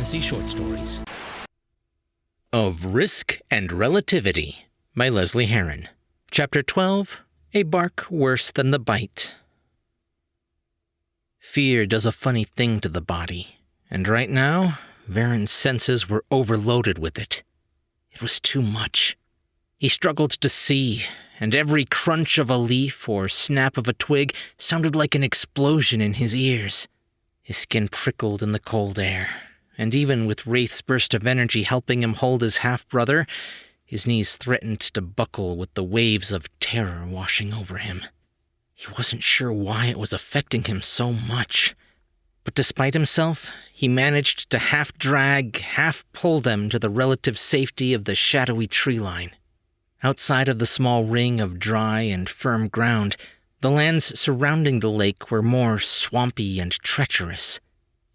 fantasy short stories. Of Risk and Relativity by Lesley Herron. Chapter 12, A Bark Worse Than the Bite. Fear does a funny thing to the body, and right now, Varen's senses were overloaded with it. It was too much. He struggled to see, and every crunch of a leaf or snap of a twig sounded like an explosion in his ears. His skin prickled in the cold air, and even with Wraith's burst of energy helping him hold his half-brother, his knees threatened to buckle with the waves of terror washing over him. He wasn't sure why it was affecting him so much, but despite himself, he managed to half-drag, half-pull them to the relative safety of the shadowy tree line. Outside of the small ring of dry and firm ground, the lands surrounding the lake were more swampy and treacherous.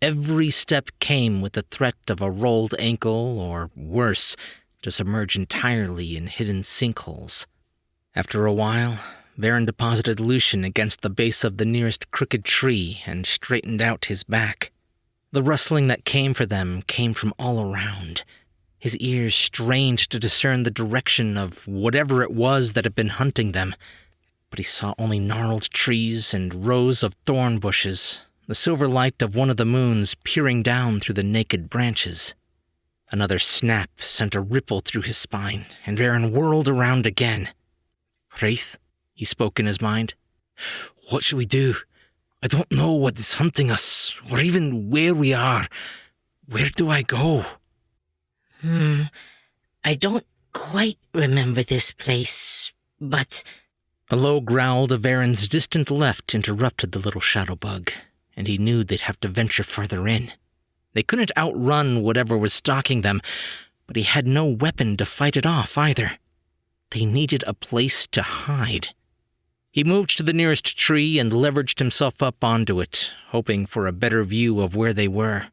Every step came with the threat of a rolled ankle, or worse, to submerge entirely in hidden sinkholes. After a while, Varen deposited Lucian against the base of the nearest crooked tree and straightened out his back. The rustling that came for them came from all around. His ears strained to discern the direction of whatever it was that had been hunting them, but he saw only gnarled trees and rows of thorn bushes, the silver light of one of the moons peering down through the naked branches. Another snap sent a ripple through his spine, and Varen whirled around again. "Wraith," he spoke in his mind. "What should we do? I don't know what is hunting us, or even where we are. Where do I go?" I don't quite remember this place, but..." A low growl to Varen's distant left interrupted the little shadow bug, and he knew they'd have to venture farther in. They couldn't outrun whatever was stalking them, but he had no weapon to fight it off either. They needed a place to hide. He moved to the nearest tree and leveraged himself up onto it, hoping for a better view of where they were.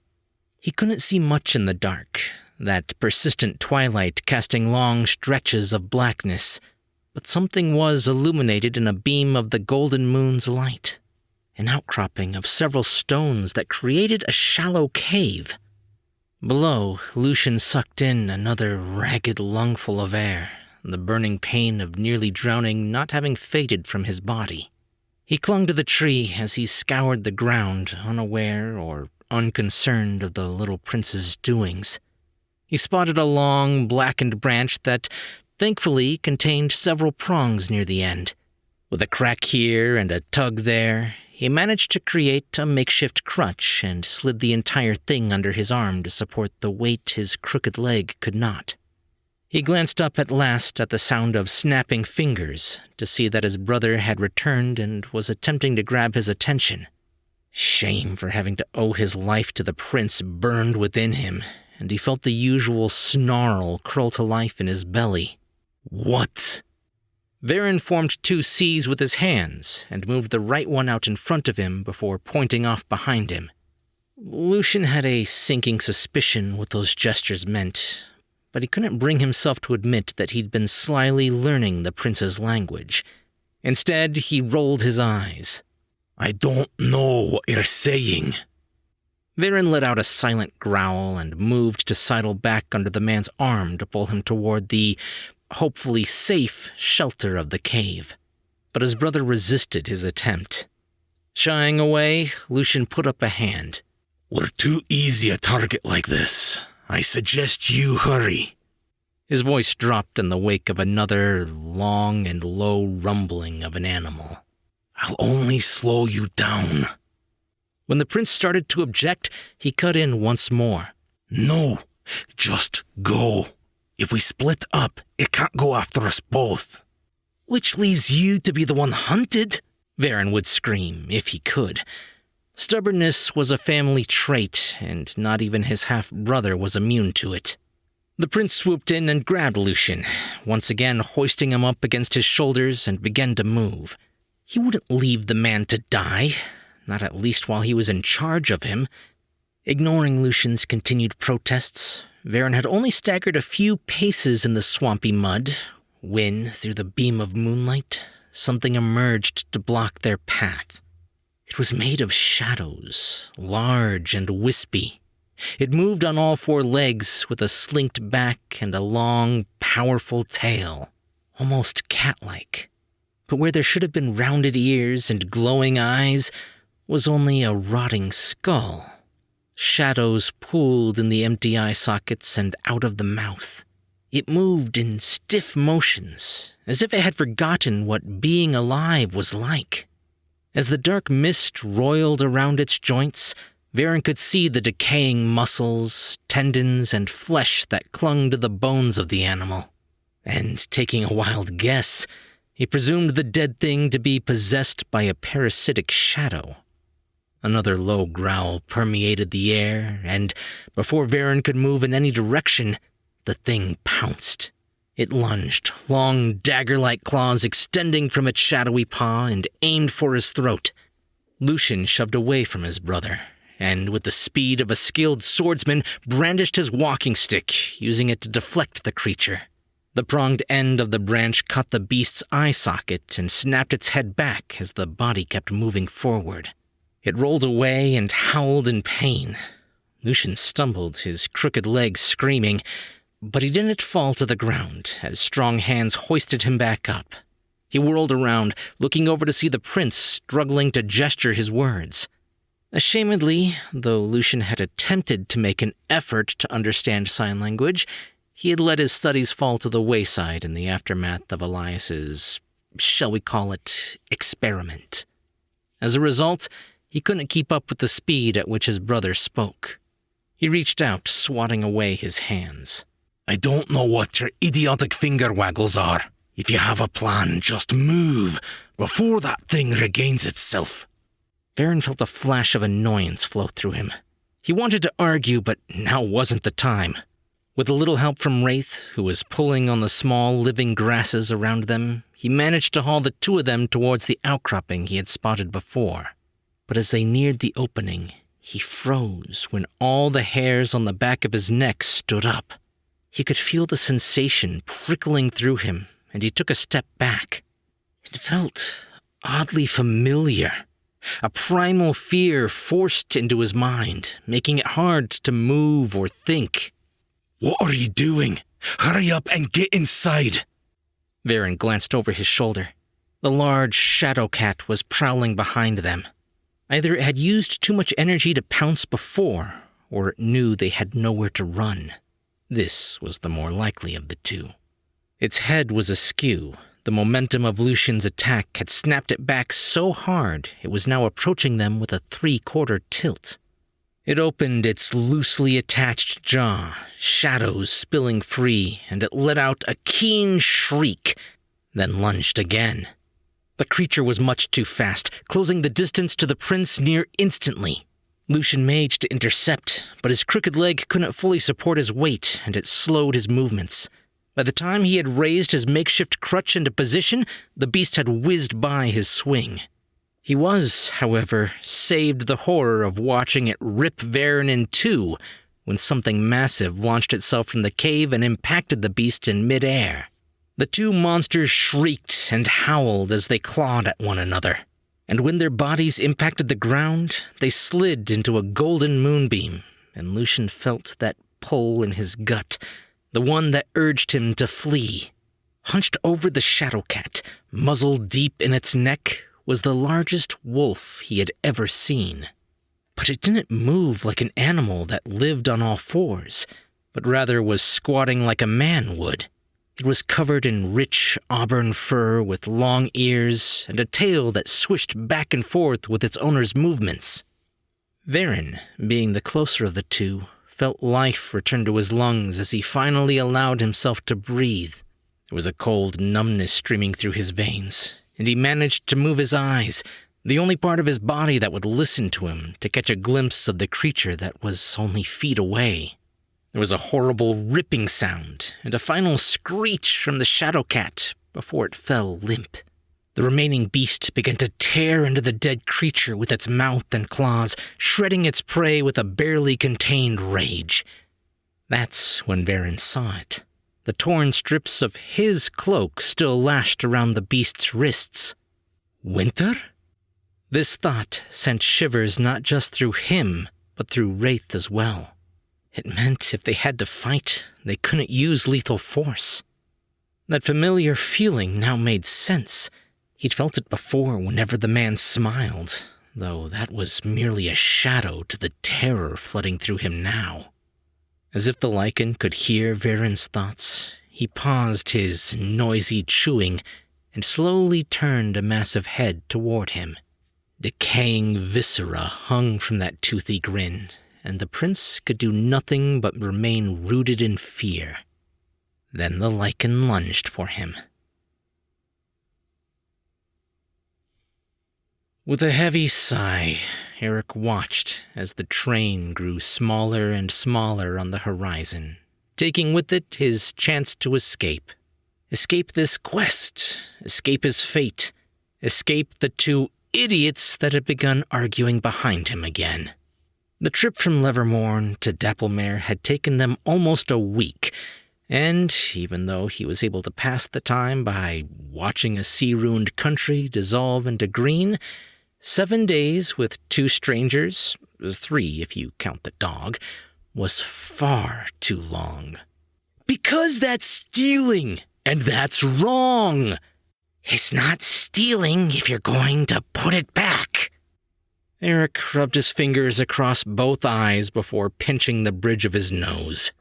He couldn't see much in the dark, that persistent twilight casting long stretches of blackness, but something was illuminated in a beam of the golden moon's light, an outcropping of several stones that created a shallow cave. Below, Lucian sucked in another ragged lungful of air, the burning pain of nearly drowning not having faded from his body. He clung to the tree as he scoured the ground, unaware or unconcerned of the little prince's doings. He spotted a long, blackened branch that, thankfully, contained several prongs near the end. With a crack here and a tug there, he managed to create a makeshift crutch and slid the entire thing under his arm to support the weight his crooked leg could not. He glanced up at last at the sound of snapping fingers to see that his brother had returned and was attempting to grab his attention. Shame for having to owe his life to the prince burned within him, and he felt the usual snarl curl to life in his belly. "What?" Varen formed two C's with his hands and moved the right one out in front of him before pointing off behind him. Lucian had a sinking suspicion what those gestures meant, but he couldn't bring himself to admit that he'd been slyly learning the prince's language. Instead, he rolled his eyes. "I don't know what you're saying." Varen let out a silent growl and moved to sidle back under the man's arm to pull him toward the, hopefully safe, shelter of the cave. But his brother resisted his attempt. Shying away, Lucian put up a hand. "We're too easy a target like this. I suggest you hurry." His voice dropped in the wake of another long and low rumbling of an animal. "I'll only slow you down." When the prince started to object, he cut in once more. "No, just go. If we split up, it can't go after us both." "Which leaves you to be the one hunted," Varen would scream, if he could. Stubbornness was a family trait, and not even his half-brother was immune to it. The prince swooped in and grabbed Lucian, once again hoisting him up against his shoulders, and began to move. He wouldn't leave the man to die, not at least while he was in charge of him. Ignoring Lucian's continued protests, Varen had only staggered a few paces in the swampy mud when, through the beam of moonlight, something emerged to block their path. It was made of shadows, large and wispy. It moved on all four legs with a slinked back and a long, powerful tail, almost cat-like. But where there should have been rounded ears and glowing eyes was only a rotting skull. Shadows pooled in the empty eye sockets and out of the mouth. It moved in stiff motions, as if it had forgotten what being alive was like. As the dark mist roiled around its joints, Herron could see the decaying muscles, tendons, and flesh that clung to the bones of the animal. And taking a wild guess, he presumed the dead thing to be possessed by a parasitic shadow. Another low growl permeated the air, and before Herron could move in any direction, the thing pounced. It lunged, long dagger-like claws extending from its shadowy paw, and aimed for his throat. Lucian shoved away from his brother, and with the speed of a skilled swordsman, brandished his walking stick, using it to deflect the creature. The pronged end of the branch caught the beast's eye socket and snapped its head back as the body kept moving forward. It rolled away and howled in pain. Lucian stumbled, his crooked legs screaming, but he didn't fall to the ground as strong hands hoisted him back up. He whirled around, looking over to see the prince struggling to gesture his words. Ashamedly, though Lucian had attempted to make an effort to understand sign language, he had let his studies fall to the wayside in the aftermath of Elias's, shall we call it, experiment. As a result, he couldn't keep up with the speed at which his brother spoke. He reached out, swatting away his hands. I don't know what your idiotic finger waggles are. If you have a plan, just move before that thing regains itself. Herron felt a flash of annoyance flow through him. He wanted to argue, but now wasn't the time. With a little help from Wraith, who was pulling on the small living grasses around them, he managed to haul the two of them towards the outcropping he had spotted before. But as they neared the opening, he froze when all the hairs on the back of his neck stood up. He could feel the sensation prickling through him, and he took a step back. It felt oddly familiar. A primal fear forced into his mind, making it hard to move or think. What are you doing? Hurry up and get inside! Herron glanced over his shoulder. The large shadow cat was prowling behind them. Either it had used too much energy to pounce before, or it knew they had nowhere to run. This was the more likely of the two. Its head was askew. The momentum of Lucian's attack had snapped it back so hard it was now approaching them with a 3/4 tilt. It opened its loosely attached jaw, shadows spilling free, and it let out a keen shriek, then lunged again. The creature was much too fast, closing the distance to the prince near instantly. Lucian made to intercept, but his crooked leg couldn't fully support his weight, and it slowed his movements. By the time he had raised his makeshift crutch into position, the beast had whizzed by his swing. He was, however, saved the horror of watching it rip Herron in two when something massive launched itself from the cave and impacted the beast in midair. The two monsters shrieked and howled as they clawed at one another, and when their bodies impacted the ground, they slid into a golden moonbeam, and Lucian felt that pull in his gut, the one that urged him to flee. Hunched over the shadow cat, muzzle deep in its neck, was the largest wolf he had ever seen. But it didn't move like an animal that lived on all fours, but rather was squatting like a man would. It was covered in rich auburn fur with long ears and a tail that swished back and forth with its owner's movements. Herron, being the closer of the two, felt life return to his lungs as he finally allowed himself to breathe. There was a cold numbness streaming through his veins, and he managed to move his eyes, the only part of his body that would listen to him, to catch a glimpse of the creature that was only feet away. There was a horrible ripping sound and a final screech from the shadow cat before it fell limp. The remaining beast began to tear into the dead creature with its mouth and claws, shredding its prey with a barely contained rage. That's when Herron saw it. The torn strips of his cloak still lashed around the beast's wrists. Winter? This thought sent shivers not just through him, but through Wraith as well. It meant if they had to fight, they couldn't use lethal force. That familiar feeling now made sense. He'd felt it before whenever the man smiled, though that was merely a shadow to the terror flooding through him now. As if the lichen could hear Veron's thoughts, he paused his noisy chewing and slowly turned a massive head toward him. Decaying viscera hung from that toothy grin, and the prince could do nothing but remain rooted in fear. Then the lichen lunged for him. With a heavy sigh, Eric watched as the train grew smaller and smaller on the horizon, taking with it his chance to escape. Escape this quest, escape his fate, escape the two idiots that had begun arguing behind him again. The trip from Levermorn to Dapplemere had taken them almost a week, and even though he was able to pass the time by watching a sea-ruined country dissolve into green, 7 days with 2 strangers, 3 if you count the dog, was far too long. Because that's stealing, and that's wrong. It's not stealing if you're going to put it back. Eric rubbed his fingers across both eyes before pinching the bridge of his nose.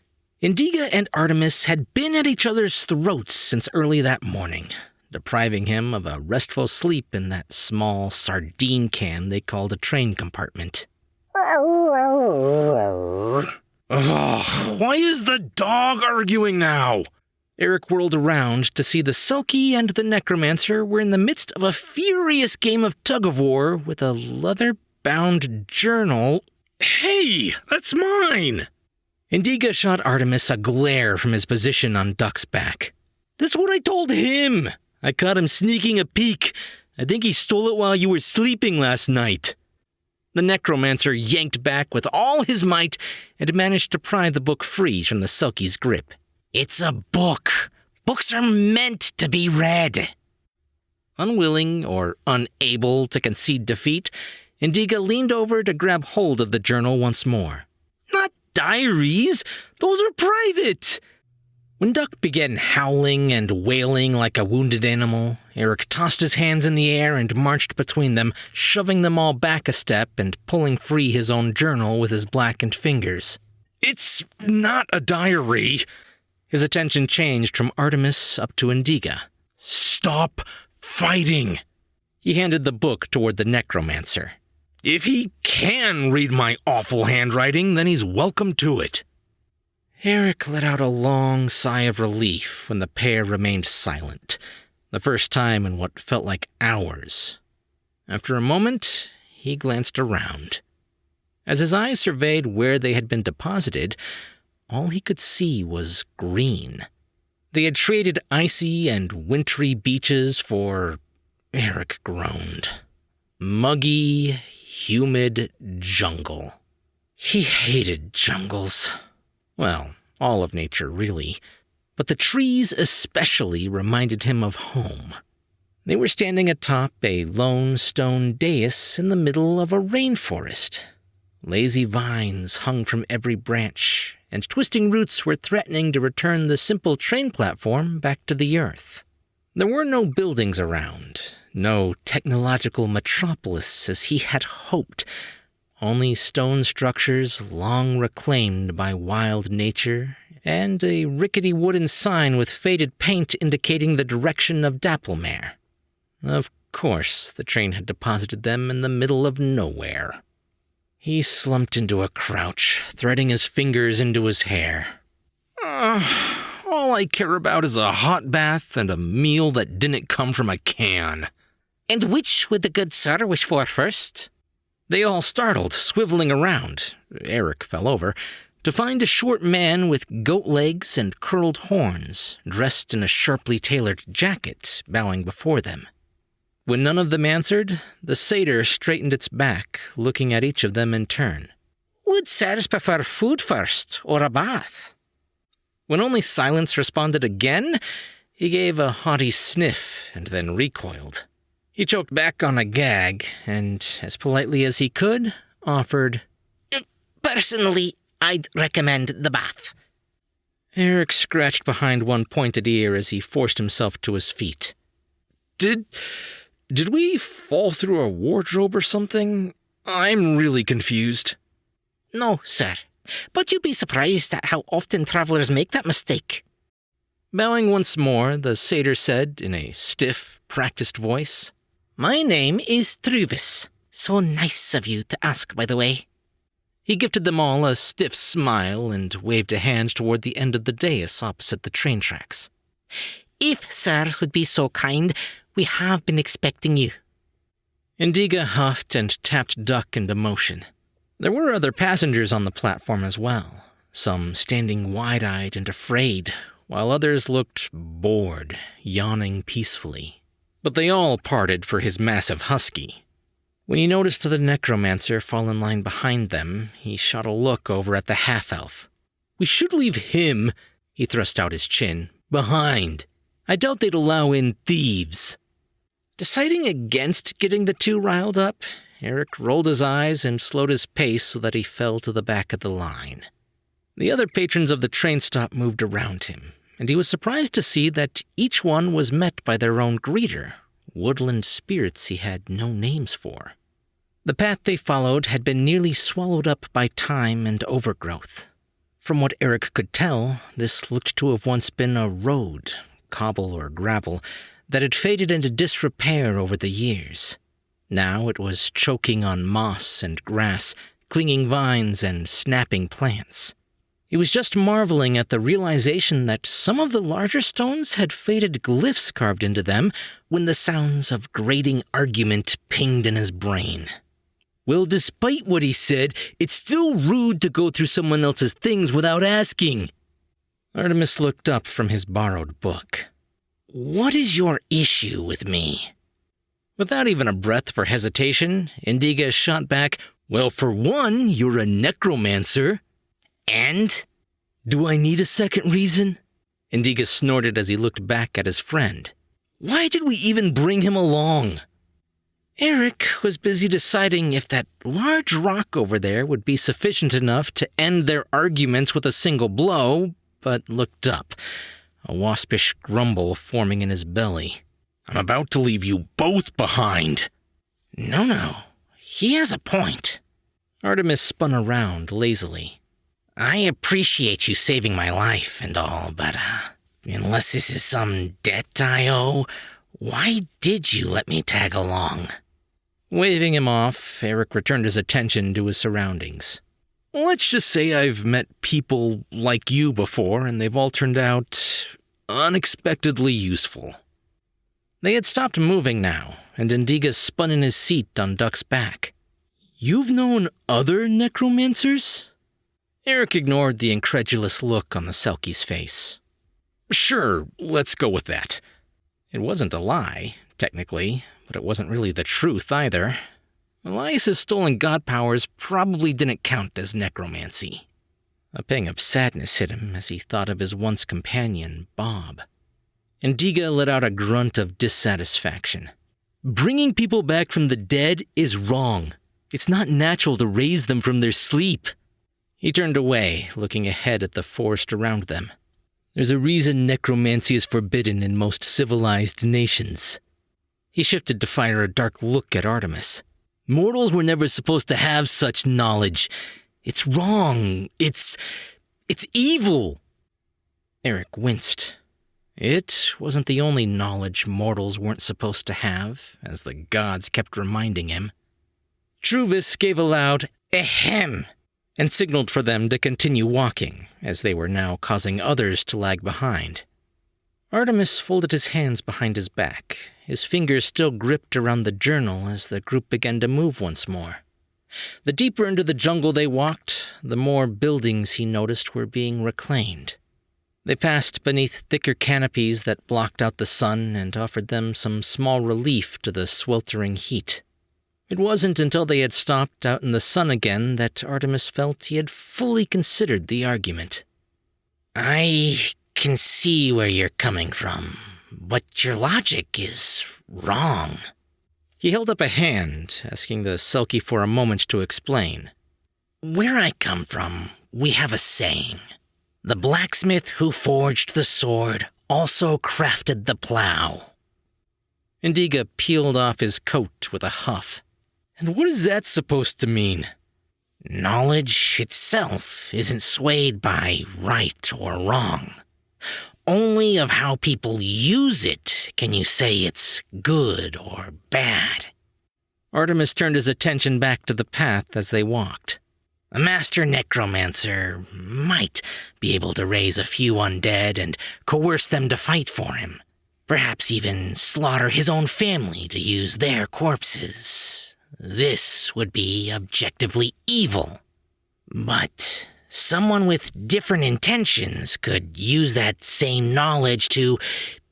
Indiga and Artemis had been at each other's throats since early that morning, depriving him of a restful sleep in that small sardine can they called a train compartment. Why is the dog arguing now? Eric whirled around to see the Selkie and the Necromancer were in the midst of a furious game of tug-of-war with a leather-bound journal. Hey, that's mine! Indiga shot Artemis a glare from his position on Duck's back. That's what I told him! I caught him sneaking a peek. I think he stole it while you were sleeping last night. The Necromancer yanked back with all his might and managed to pry the book free from the Selkie's grip. It's a book. Books are meant to be read. Unwilling or unable to concede defeat, Indiga leaned over to grab hold of the journal once more. Not diaries! Those are private! When Duck began howling and wailing like a wounded animal, Eric tossed his hands in the air and marched between them, shoving them all back a step and pulling free his own journal with his blackened fingers. It's not a diary! His attention changed from Artemis up to Indiga. Stop fighting! He handed the book toward the Necromancer. If he can read my awful handwriting, then he's welcome to it. Eric let out a long sigh of relief when the pair remained silent, the first time in what felt like hours. After a moment, he glanced around. As his eyes surveyed where they had been deposited, all he could see was green. They had traded icy and wintry beaches for, Eric groaned, muggy, humid jungle. He hated jungles. Well, all of nature, really. But the trees especially reminded him of home. They were standing atop a lone stone dais in the middle of a rainforest. Lazy vines hung from every branch, and twisting roots were threatening to return the simple train platform back to the earth. There were no buildings around, no technological metropolis as he had hoped, only stone structures long reclaimed by wild nature, and a rickety wooden sign with faded paint indicating the direction of Dapplemere. Of course, the train had deposited them in the middle of nowhere. He slumped into a crouch, threading his fingers into his hair. All I care about is a hot bath and a meal that didn't come from a can. And which would the good sir wish for first? They all startled, swiveling around. Eric fell over, to find a short man with goat legs and curled horns, dressed in a sharply tailored jacket, bowing before them. When none of them answered, the satyr straightened its back, looking at each of them in turn. Would sirs prefer food first, or a bath? When only silence responded again, he gave a haughty sniff and then recoiled. He choked back on a gag, and, as politely as he could, offered, Personally, I'd recommend the bath. Eric scratched behind one pointed ear as he forced himself to his feet. Did we fall through a wardrobe or something? I'm really confused. No, sir. But you'd be surprised at how often travelers make that mistake. Bowing once more, the satyr said in a stiff, practiced voice, My name is Truvis. So nice of you to ask, by the way. He gifted them all a stiff smile and waved a hand toward the end of the dais opposite the train tracks. If sirs would be so kind, we have been expecting you. Indiga huffed and tapped Duck into motion. There were other passengers on the platform as well, some standing wide-eyed and afraid, while others looked bored, yawning peacefully. But they all parted for his massive husky. When he noticed the necromancer fall in line behind them, he shot a look over at the half-elf. We should leave him, he thrust out his chin, behind. I doubt they'd allow in thieves. Deciding against getting the two riled up, Eric rolled his eyes and slowed his pace so that he fell to the back of the line. The other patrons of the train stop moved around him, and he was surprised to see that each one was met by their own greeter, woodland spirits he had no names for. The path they followed had been nearly swallowed up by time and overgrowth. From what Eric could tell, this looked to have once been a road, cobble or gravel, that had faded into disrepair over the years. Now it was choking on moss and grass, clinging vines and snapping plants. He was just marveling at the realization that some of the larger stones had faded glyphs carved into them when the sounds of grating argument pinged in his brain. Well, despite what he said, it's still rude to go through someone else's things without asking. Artemis looked up from his borrowed book. What is your issue with me? Without even a breath for hesitation, Indiga shot back, Well, for one, you're a necromancer. And? Do I need a second reason? Indiga snorted as he looked back at his friend. Why did we even bring him along? Eric was busy deciding if that large rock over there would be sufficient enough to end their arguments with a single blow, but looked up, a waspish grumble forming in his belly. I'm about to leave you both behind. No. He has a point. Artemis spun around lazily. I appreciate you saving my life and all, but unless this is some debt I owe, why did you let me tag along? Waving him off, Eric returned his attention to his surroundings. Let's just say I've met people like you before, and they've all turned out unexpectedly useful. They had stopped moving now, and Indiga spun in his seat on Duck's back. You've known other necromancers? Eric ignored the incredulous look on the Selkie's face. Sure, let's go with that. It wasn't a lie, technically, but it wasn't really the truth either. Elias's stolen god powers probably didn't count as necromancy. A pang of sadness hit him as he thought of his once companion, Bob. Indiga let out a grunt of dissatisfaction. Bringing people back from the dead is wrong. It's not natural to raise them from their sleep. He turned away, looking ahead at the forest around them. There's a reason necromancy is forbidden in most civilized nations. He shifted to fire a dark look at Artemis. Mortals were never supposed to have such knowledge. It's wrong. It's evil. Eric winced. It wasn't the only knowledge mortals weren't supposed to have, as the gods kept reminding him. Truvis gave a loud ahem and signaled for them to continue walking, as they were now causing others to lag behind. Artemis folded his hands behind his back, his fingers still gripped around the journal as the group began to move once more. The deeper into the jungle they walked, the more buildings he noticed were being reclaimed. They passed beneath thicker canopies that blocked out the sun and offered them some small relief to the sweltering heat. It wasn't until they had stopped out in the sun again that Artemis felt he had fully considered the argument. I can see where you're coming from, but your logic is wrong. He held up a hand, asking the Selkie for a moment to explain. Where I come from, we have a saying. The blacksmith who forged the sword also crafted the plow. Indiga peeled off his coat with a huff. And what is that supposed to mean? Knowledge itself isn't swayed by right or wrong. Only of how people use it can you say it's good or bad. Artemis turned his attention back to the path as they walked. A master necromancer might be able to raise a few undead and coerce them to fight for him. Perhaps even slaughter his own family to use their corpses. This would be objectively evil. But someone with different intentions could use that same knowledge to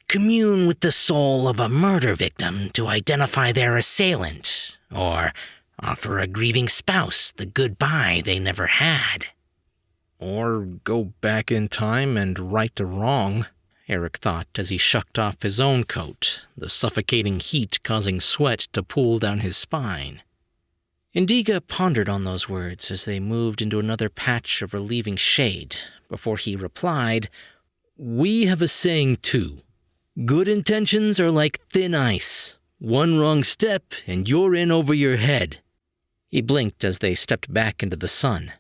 commune with the soul of a murder victim to identify their assailant, or offer a grieving spouse the goodbye they never had. Or go back in time and right a wrong, Eric thought as he shucked off his own coat, the suffocating heat causing sweat to pool down his spine. Indiga pondered on those words as they moved into another patch of relieving shade before he replied, "We have a saying too. Good intentions are like thin ice. One wrong step and you're in over your head." He blinked as they stepped back into the sun.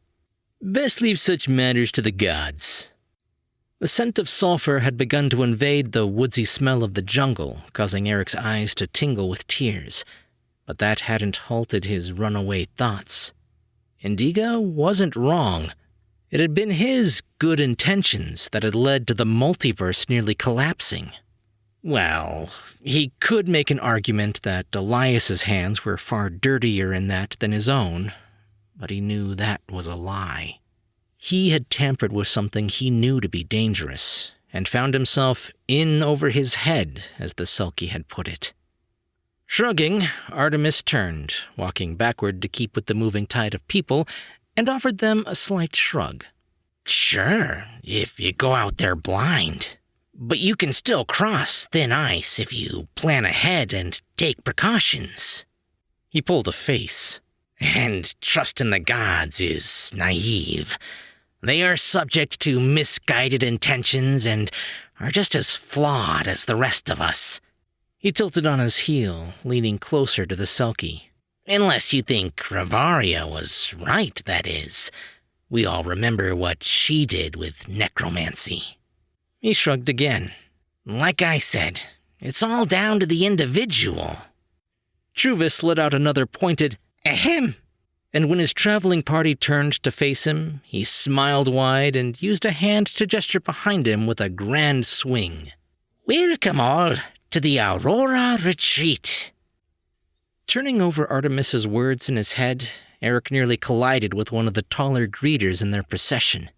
"Best leave such matters to the gods." The scent of sulfur had begun to invade the woodsy smell of the jungle, causing Eric's eyes to tingle with tears. But that hadn't halted his runaway thoughts. Indiga wasn't wrong. It had been his good intentions that had led to the multiverse nearly collapsing. Well, he could make an argument that Elias's hands were far dirtier in that than his own, but he knew that was a lie. He had tampered with something he knew to be dangerous, and found himself in over his head, as the Selkie had put it. Shrugging, Artemis turned, walking backward to keep with the moving tide of people, and offered them a slight shrug. Sure, if you go out there blind. But you can still cross thin ice if you plan ahead and take precautions. He pulled a face. And trust in the gods is naive. They are subject to misguided intentions and are just as flawed as the rest of us. He tilted on his heel, leaning closer to the Selkie. Unless you think Ravaria was right, that is. We all remember what she did with necromancy. He shrugged again. Like I said, it's all down to the individual. Truvis let out another pointed, "Ahem!" And when his traveling party turned to face him, he smiled wide and used a hand to gesture behind him with a grand swing. Welcome all to the Aurora Retreat. Turning over Artemis's words in his head, Eric nearly collided with one of the taller greeters in their procession.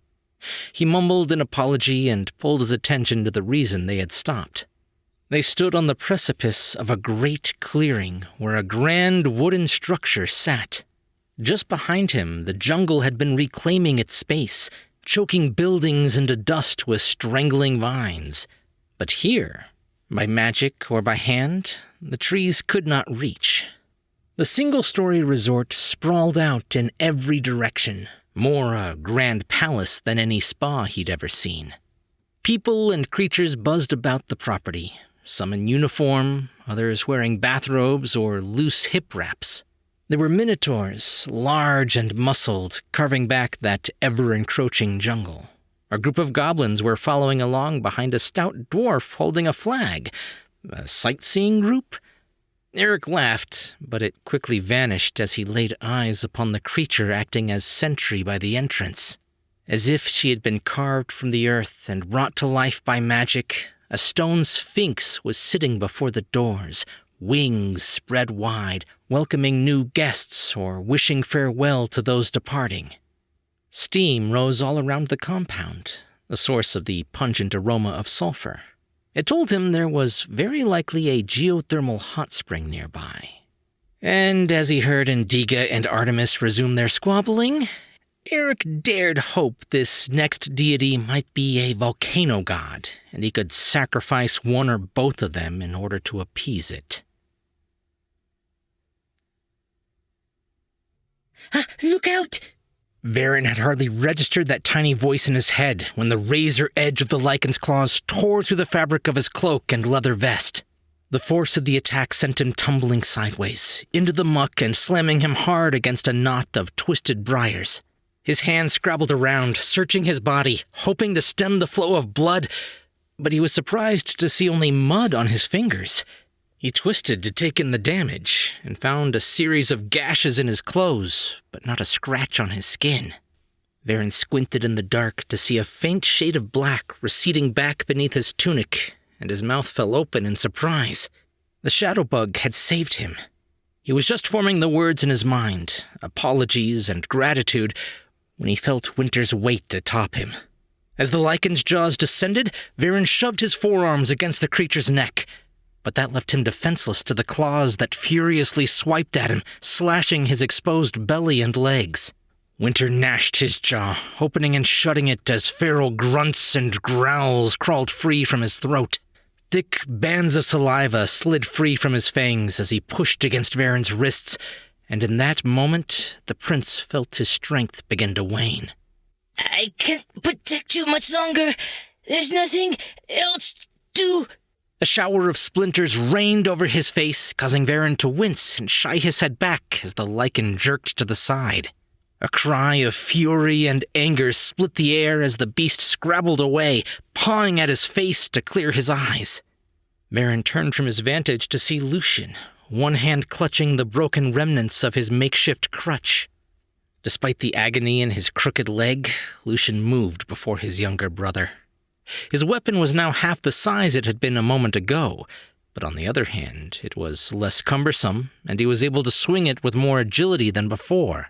He mumbled an apology and pulled his attention to the reason they had stopped. They stood on the precipice of a great clearing where a grand wooden structure sat. Just behind him, the jungle had been reclaiming its space, choking buildings into dust with strangling vines. But here, by magic or by hand, the trees could not reach. The single-story resort sprawled out in every direction, more a grand palace than any spa he'd ever seen. People and creatures buzzed about the property, some in uniform, others wearing bathrobes or loose hip wraps. There were minotaurs, large and muscled, carving back that ever-encroaching jungle. A group of goblins were following along behind a stout dwarf holding a flag. A sightseeing group? Eric laughed, but it quickly vanished as he laid eyes upon the creature acting as sentry by the entrance. As if she had been carved from the earth and brought to life by magic, a stone sphinx was sitting before the doors, wings spread wide, welcoming new guests or wishing farewell to those departing. Steam rose all around the compound, the source of the pungent aroma of sulfur. It told him there was very likely a geothermal hot spring nearby. And as he heard Indiga and Artemis resume their squabbling, Eric dared hope this next deity might be a volcano god, and he could sacrifice one or both of them in order to appease it. Look out! Herron had hardly registered that tiny voice in his head when the razor edge of the lycan's claws tore through the fabric of his cloak and leather vest. The force of the attack sent him tumbling sideways, into the muck and slamming him hard against a knot of twisted briars. His hands scrabbled around, searching his body, hoping to stem the flow of blood, but he was surprised to see only mud on his fingers. He twisted to take in the damage, and found a series of gashes in his clothes, but not a scratch on his skin. Herron squinted in the dark to see a faint shade of black receding back beneath his tunic, and his mouth fell open in surprise. The shadow bug had saved him. He was just forming the words in his mind, apologies and gratitude, when he felt Winter's weight atop him. As the lycan's jaws descended, Herron shoved his forearms against the creature's neck, but that left him defenseless to the claws that furiously swiped at him, slashing his exposed belly and legs. Winter gnashed his jaw, opening and shutting it as feral grunts and growls crawled free from his throat. Thick bands of saliva slid free from his fangs as he pushed against Herron's wrists, and in that moment the prince felt his strength begin to wane. I can't protect you much longer. There's nothing else to do. A shower of splinters rained over his face, causing Herron to wince and shy his head back as the lycan jerked to the side. A cry of fury and anger split the air as the beast scrabbled away, pawing at his face to clear his eyes. Herron turned from his vantage to see Lucian, one hand clutching the broken remnants of his makeshift crutch. Despite the agony in his crooked leg, Lucian moved before his younger brother. His weapon was now half the size it had been a moment ago, but on the other hand, it was less cumbersome, and he was able to swing it with more agility than before.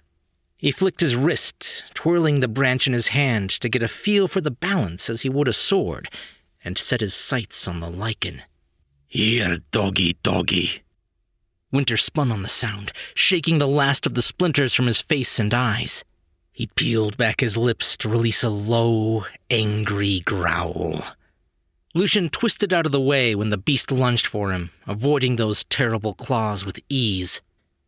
He flicked his wrist, twirling the branch in his hand to get a feel for the balance as he would a sword, and set his sights on the lycan. Here, doggy, doggy. Winter spun on the sound, shaking the last of the splinters from his face and eyes. He peeled back his lips to release a low, angry growl. Lucian twisted out of the way when the beast lunged for him, avoiding those terrible claws with ease.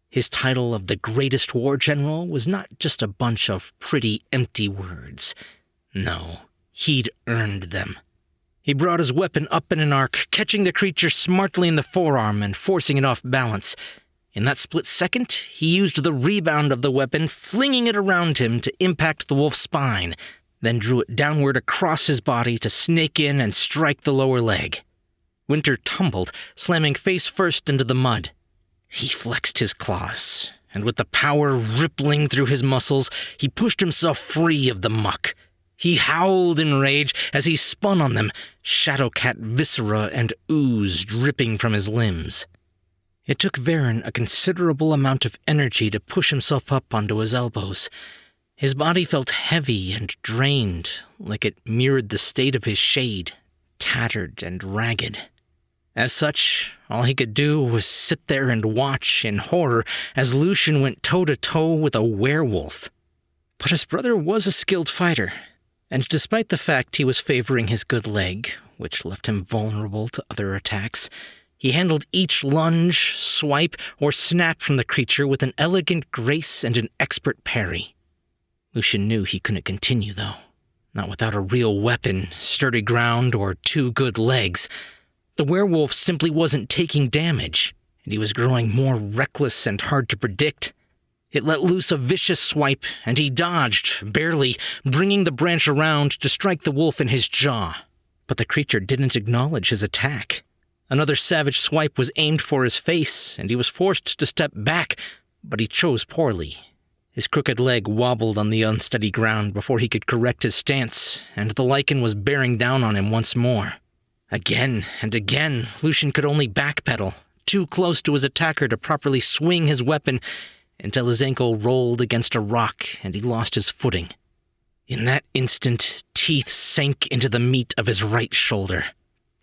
His title of the greatest war general was not just a bunch of pretty, empty words. No, he'd earned them. He brought his weapon up in an arc, catching the creature smartly in the forearm and forcing it off balance. In that split second, he used the rebound of the weapon, flinging it around him to impact the wolf's spine, then drew it downward across his body to snake in and strike the lower leg. Winter tumbled, slamming face first into the mud. He flexed his claws, and with the power rippling through his muscles, he pushed himself free of the muck. He howled in rage as he spun on them, shadowcat viscera and ooze dripping from his limbs. It took Herron a considerable amount of energy to push himself up onto his elbows. His body felt heavy and drained, like it mirrored the state of his shade, tattered and ragged. As such, all he could do was sit there and watch in horror as Lucian went toe-to-toe with a werewolf. But his brother was a skilled fighter, and despite the fact he was favoring his good leg, which left him vulnerable to other attacks, he handled each lunge, swipe, or snap from the creature with an elegant grace and an expert parry. Lucian knew he couldn't continue, though. Not without a real weapon, sturdy ground, or two good legs. The werewolf simply wasn't taking damage, and he was growing more reckless and hard to predict. It let loose a vicious swipe, and he dodged, barely, bringing the branch around to strike the wolf in his jaw. But the creature didn't acknowledge his attack. Another savage swipe was aimed for his face, and he was forced to step back, but he chose poorly. His crooked leg wobbled on the unsteady ground before he could correct his stance, and the lycan was bearing down on him once more. Again and again, Lucian could only backpedal, too close to his attacker to properly swing his weapon, until his ankle rolled against a rock and he lost his footing. In that instant, teeth sank into the meat of his right shoulder.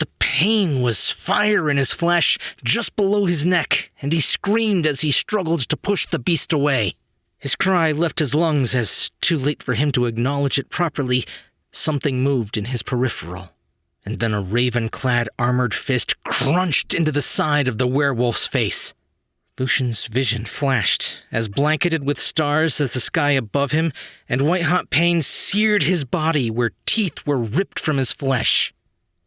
The pain was fire in his flesh, just below his neck, and he screamed as he struggled to push the beast away. His cry left his lungs as, too late for him to acknowledge it properly, something moved in his peripheral. And then a raven-clad armored fist crunched into the side of the werewolf's face. Lucian's vision flashed, as blanketed with stars as the sky above him, and white-hot pain seared his body where teeth were ripped from his flesh.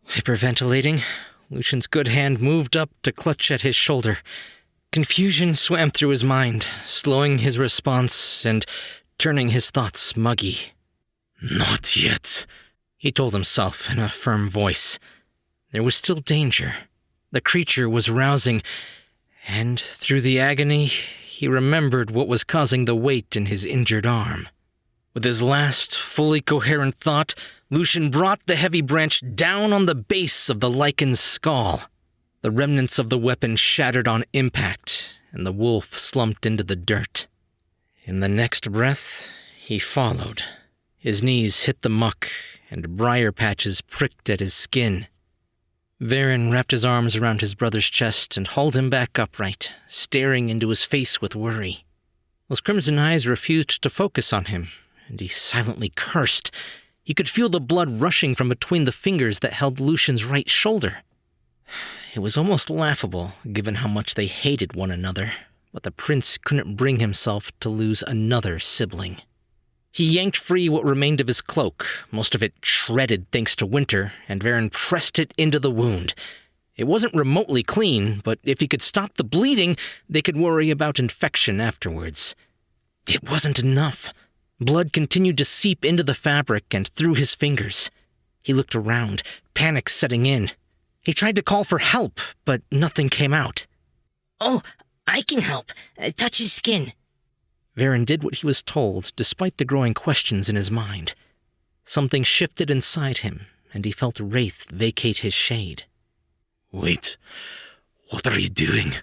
Hyperventilating, Lucian's good hand moved up to clutch at his shoulder. Confusion swam through his mind, slowing his response and turning his thoughts muggy. Not yet, he told himself in a firm voice. There was still danger. The creature was rousing, and through the agony, he remembered what was causing the weight in his injured arm. With his last, fully coherent thought, Lucian brought the heavy branch down on the base of the lichen's skull. The remnants of the weapon shattered on impact, and the wolf slumped into the dirt. In the next breath, he followed. His knees hit the muck, and briar patches pricked at his skin. Varen wrapped his arms around his brother's chest and hauled him back upright, staring into his face with worry. Those crimson eyes refused to focus on him, and he silently cursed. He could feel the blood rushing from between the fingers that held Lucian's right shoulder. It was almost laughable, given how much they hated one another, but the prince couldn't bring himself to lose another sibling. He yanked free what remained of his cloak, most of it shredded thanks to winter, and Varen pressed it into the wound. It wasn't remotely clean, but if he could stop the bleeding, they could worry about infection afterwards. It wasn't enough. Blood continued to seep into the fabric and through his fingers. He looked around, panic setting in. He tried to call for help, but nothing came out. "Oh, I can help. Touch his skin." Varen did what he was told, despite the growing questions in his mind. Something shifted inside him, and he felt Wraith vacate his shade. Wait, what are you doing?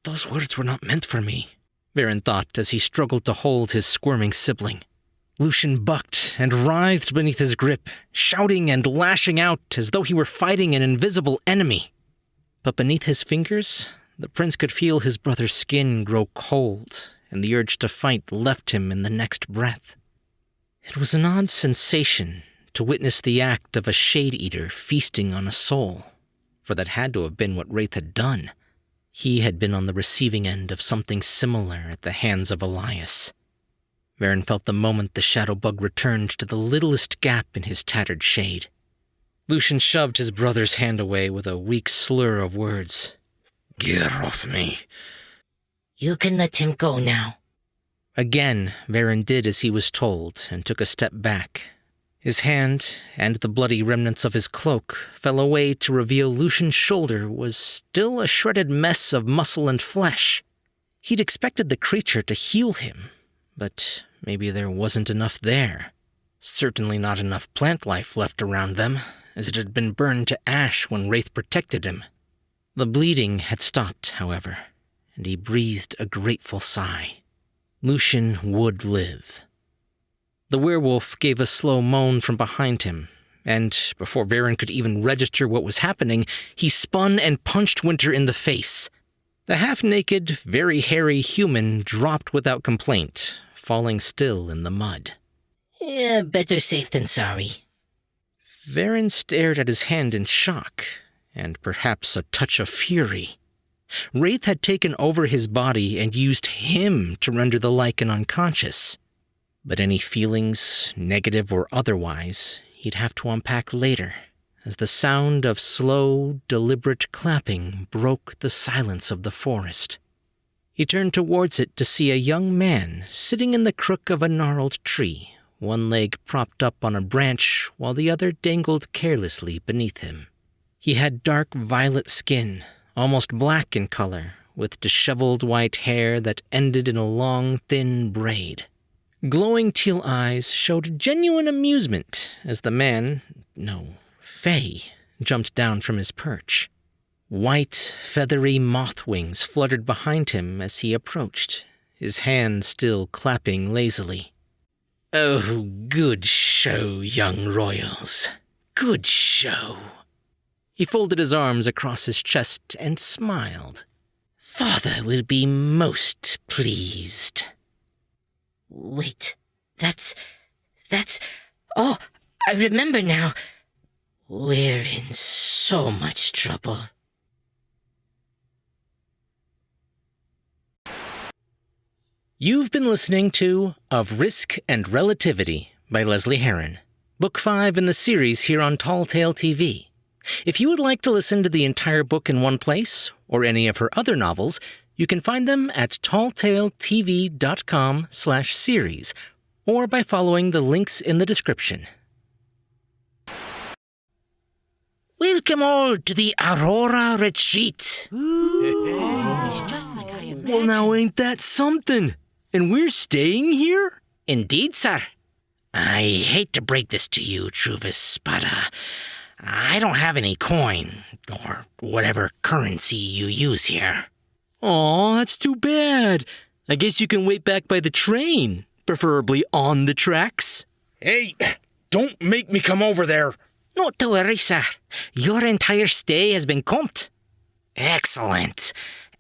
Those words were not meant for me, Varen thought as he struggled to hold his squirming sibling. Lucian bucked and writhed beneath his grip, shouting and lashing out as though he were fighting an invisible enemy. But beneath his fingers, the prince could feel his brother's skin grow cold, and the urge to fight left him in the next breath. It was an odd sensation to witness the act of a shade-eater feasting on a soul, for that had to have been what Wraith had done. He had been on the receiving end of something similar at the hands of Elias. Varen felt the moment the shadow bug returned to the littlest gap in his tattered shade. Lucian shoved his brother's hand away with a weak slur of words. Get off me. "You can let him go now." Again, Varen did as he was told and took a step back. His hand, and the bloody remnants of his cloak, fell away to reveal Lucian's shoulder was still a shredded mess of muscle and flesh. He'd expected the creature to heal him, but maybe there wasn't enough there. Certainly not enough plant life left around them, as it had been burned to ash when Wraith protected him. The bleeding had stopped, however, and he breathed a grateful sigh. Lucian would live. The werewolf gave a slow moan from behind him, and before Varen could even register what was happening, he spun and punched Winter in the face. The half-naked, very hairy human dropped without complaint, falling still in the mud. Better safe than sorry." Varen stared at his hand in shock, and perhaps a touch of fury. Wraith had taken over his body and used him to render the lichen unconscious. But any feelings, negative or otherwise, he'd have to unpack later, as the sound of slow, deliberate clapping broke the silence of the forest. He turned towards it to see a young man sitting in the crook of a gnarled tree, one leg propped up on a branch while the other dangled carelessly beneath him. He had dark violet skin, almost black in color, with disheveled white hair that ended in a long, thin braid. Glowing teal eyes showed genuine amusement as the man, Fae, jumped down from his perch. White, feathery moth wings fluttered behind him as he approached, his hand still clapping lazily. "Oh, good show, young royals. Good show." He folded his arms across his chest and smiled. "Father will be most pleased." "Wait, that's... Oh, I remember now. We're in so much trouble." You've been listening to Of Risk and Relativity by Lesley Herron, Book 5 in the series here on Tall Tale TV. If you would like to listen to the entire book in one place, or any of her other novels, you can find them at talltaletv.com/series, or by following the links in the description. Welcome all to the Aurora Retreat. It's just like I imagined. Well, now ain't that something? And we're staying here? Indeed, sir. I hate to break this to you, Truvis, but I don't have any coin, or whatever currency you use here. Aw, that's too bad. I guess you can wait back by the train, preferably on the tracks. Hey, don't make me come over there. Not to worry, sir. Your entire stay has been comped. Excellent.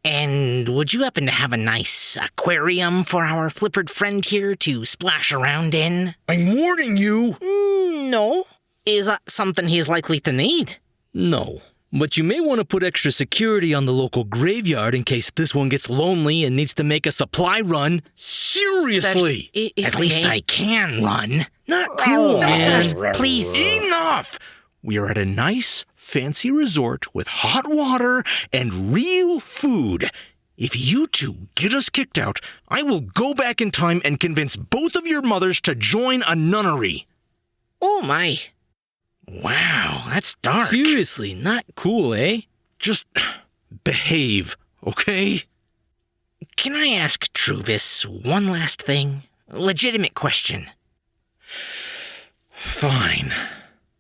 And would you happen to have a nice aquarium for our flippered friend here to splash around in? I'm warning you. No. Is that something he's likely to need? No, but you may want to put extra security on the local graveyard in case this one gets lonely and needs to make a supply run. Seriously? At least I can run. Not cool, man. Sir, please. Enough! We are at a nice, fancy resort with hot water and real food. If you two get us kicked out, I will go back in time and convince both of your mothers to join a nunnery. Oh, my. Wow, that's dark. Seriously, not cool, eh? Just behave, okay? Can I ask Truvis one last thing? Legitimate question. Fine.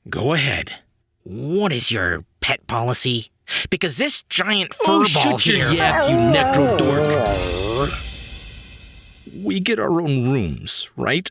Go ahead. What is your pet policy? Because this giant furball shut your here... yap, you necro dork. We get our own rooms, right?